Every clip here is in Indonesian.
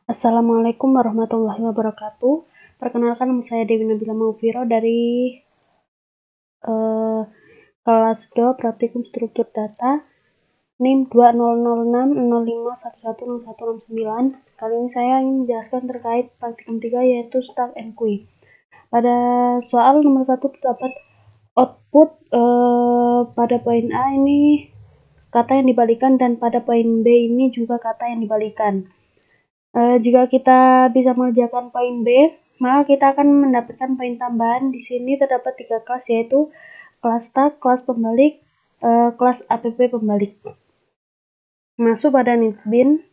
Assalamualaikum warahmatullahi wabarakatuh. Perkenalkan, nama saya Dewi Nabila Maufiro dari eh, kelas 2 Praktikum Struktur Data NIM 200605110169. Kali ini saya ingin menjelaskan terkait praktikum 3 yaitu Stack and Queue. Pada soal nomor 1 terdapat output pada poin A ini kata yang dibalikan dan pada poin B ini juga kata yang dibalikan. Jika kita bisa mengerjakan poin B, maka kita akan mendapatkan poin tambahan. Di sini terdapat 3 kelas, yaitu kelas stack, kelas pembalik, kelas app pembalik. Masuk pada NetBeans.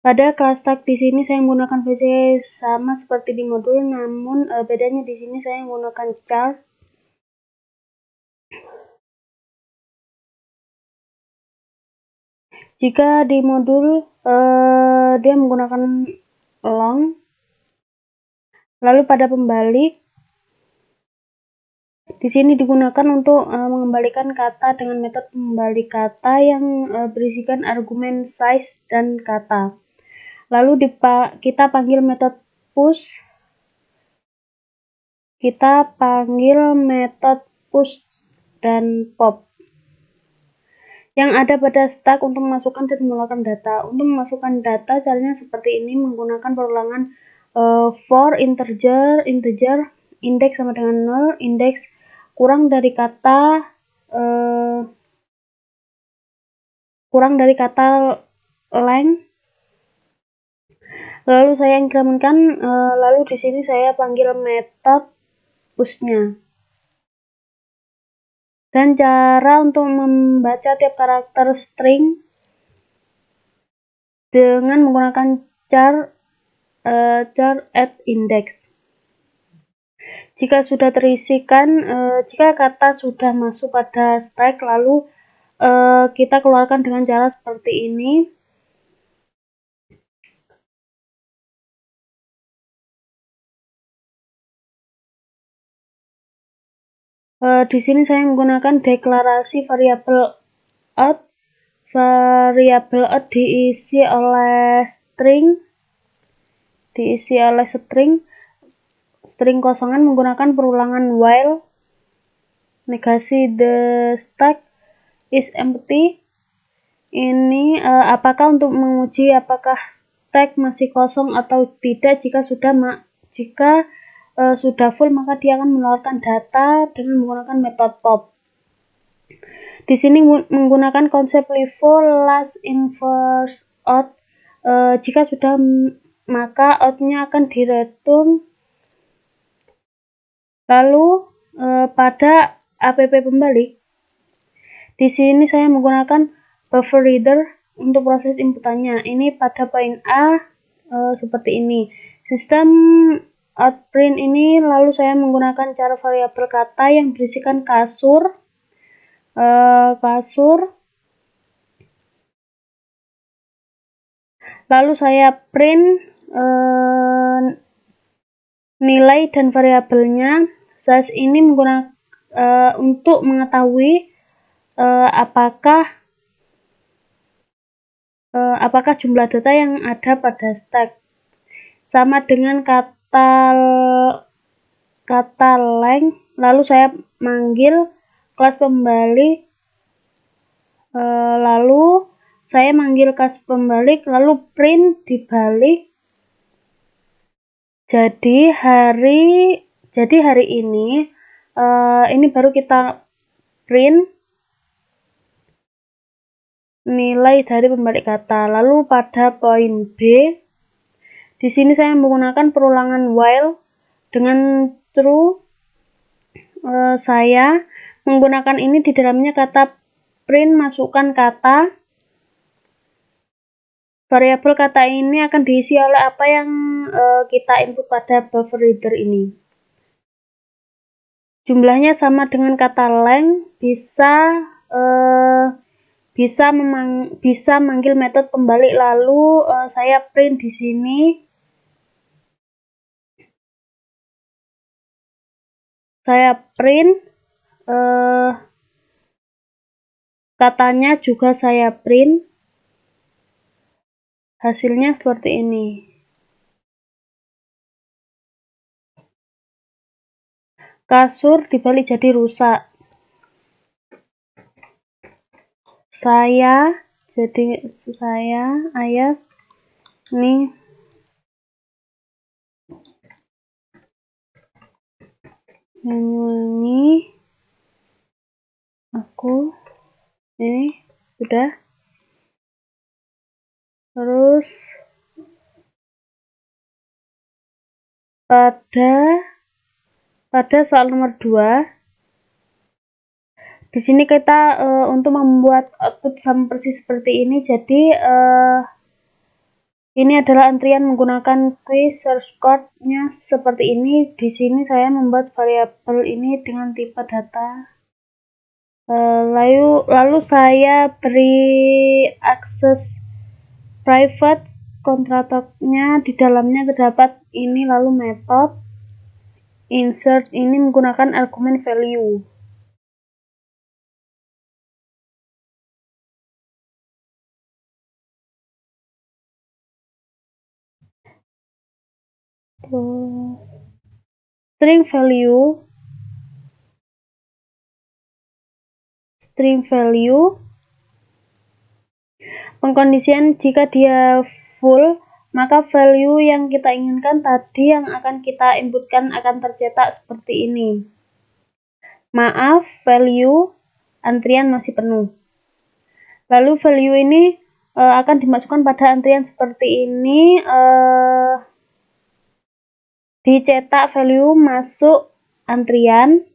Pada kelas stack di sini saya menggunakan VC sama seperti di modul, namun bedanya di sini saya menggunakan char. Jika di modul dia menggunakan long, lalu pada pembalik di sini digunakan untuk mengembalikan kata dengan metode pembalik kata yang berisikan argumen size dan kata. Lalu kita panggil metode push. Kita panggil metode push dan pop yang ada pada stack untuk memasukkan dan mengeluarkan data. Untuk memasukkan data caranya seperti ini, menggunakan perulangan for integer, index sama dengan 0, index kurang dari kata length. Lalu saya incrementkan, lalu di sini saya panggil metode push-nya. Dan cara untuk membaca tiap karakter string dengan menggunakan char add index. Jika sudah terisikan, jika kata sudah masuk pada stack, lalu kita keluarkan dengan cara seperti ini. Di sini saya menggunakan deklarasi variabel out. Variabel out diisi oleh string kosongan menggunakan perulangan while negasi the stack is empty. Ini apakah untuk menguji apakah stack masih kosong atau tidak. Jika sudah full, maka dia akan mengeluarkan data dengan menggunakan metode pop. Di sini menggunakan konsep LIFO, last in first out. Jika sudah, maka outnya akan direturn. Lalu pada app pembalik, di sini saya menggunakan buffer reader untuk proses inputannya. Ini pada poin A seperti ini. Sistem outprint ini, lalu saya menggunakan cara variabel kata yang berisikan kasur. Lalu saya print nilai dan variabelnya. Size ini menggunakan untuk mengetahui apakah jumlah data yang ada pada stack. Sama dengan kata length, lalu saya manggil kelas pembalik, lalu print dibalik. Jadi hari ini baru kita print nilai dari pembalik kata. Lalu pada poin B, di sini saya menggunakan perulangan while dengan true. Saya menggunakan ini di dalamnya kata print masukkan kata. Variabel kata ini akan diisi oleh apa yang kita input pada buffer reader ini. Jumlahnya sama dengan kata length. Bisa manggil metode pembalik. Lalu saya print di sini. Saya print Katanya juga saya print. Hasilnya seperti ini. Kasur dibalik jadi rusak. Ayas, nih ini aku ini sudah. Terus pada soal nomor 2 di sini kita untuk membuat output sama persis seperti ini. Jadi ini adalah antrian menggunakan key source code-nya seperti ini. Di sini saya membuat variabel ini dengan tipe data. Lalu saya beri akses private konstruktornya, di dalamnya terdapat ini, lalu method insert ini menggunakan argumen value. String value pengkondisian jika dia full, maka value yang kita inginkan tadi yang akan kita inputkan akan tercetak seperti ini. Maaf, value antrian masih penuh. Lalu value ini akan dimasukkan pada antrian seperti ini. Dicetak value masuk antrian,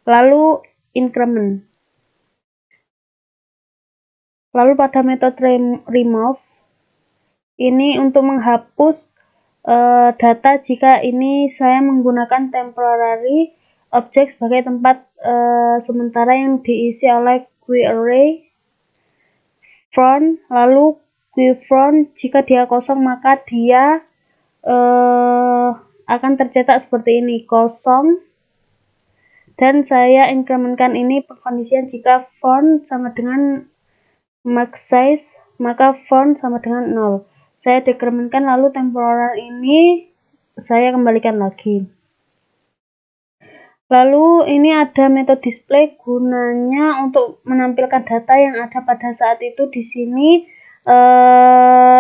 lalu increment. Lalu pada metode remove ini untuk menghapus data jika ini saya menggunakan temporary object sebagai tempat sementara yang diisi oleh query front. Lalu query front jika dia kosong maka dia akan tercetak seperti ini, kosong. Dan saya incrementkan ini pengkondisian jika font sama dengan max size maka font sama dengan 0. Saya decrementkan, lalu temporer ini saya kembalikan lagi. Lalu ini ada metode display, gunanya untuk menampilkan data yang ada pada saat itu. Di sini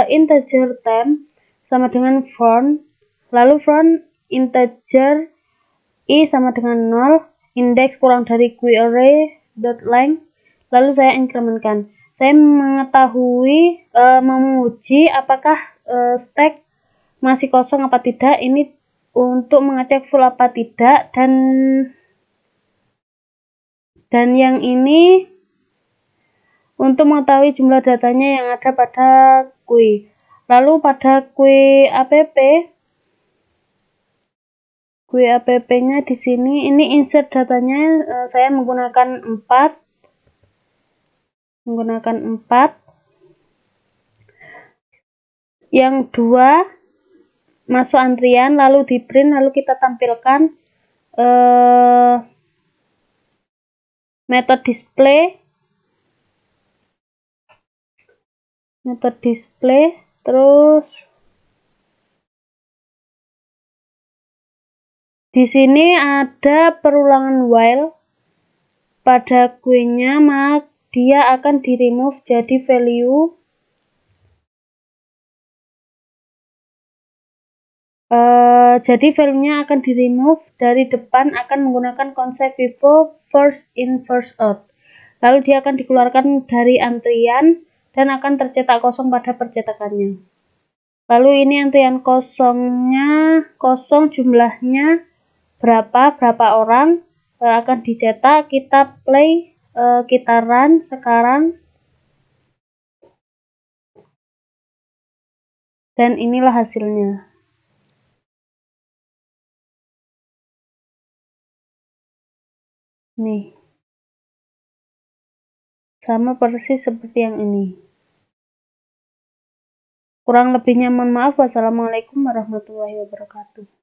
integer temp sama dengan font, lalu font integer i sama dengan 0, indeks kurang dari query.length, lalu saya incrementkan. Saya mengetahui menguji apakah stack masih kosong apa tidak, ini untuk mengecek full apa tidak, dan yang ini untuk mengetahui jumlah datanya yang ada pada query. Lalu pada query app-nya di sini ini insert datanya, saya menggunakan 4. Yang 2 masuk antrian, lalu di print, lalu kita tampilkan metode display, terus di sini ada perulangan while pada query-nya, maka dia akan di remove jadi value value-nya akan di remove dari depan, akan menggunakan konsep FIFO first in first out. Lalu dia akan dikeluarkan dari antrian dan akan tercetak kosong pada percetakannya. Lalu ini antrian kosongnya kosong, jumlahnya berapa orang akan dicetak. Kita play, kita run sekarang, dan inilah hasilnya. Nih, sama persis seperti yang ini. Kurang lebihnya mohon maaf. Wassalamualaikum warahmatullahi wabarakatuh.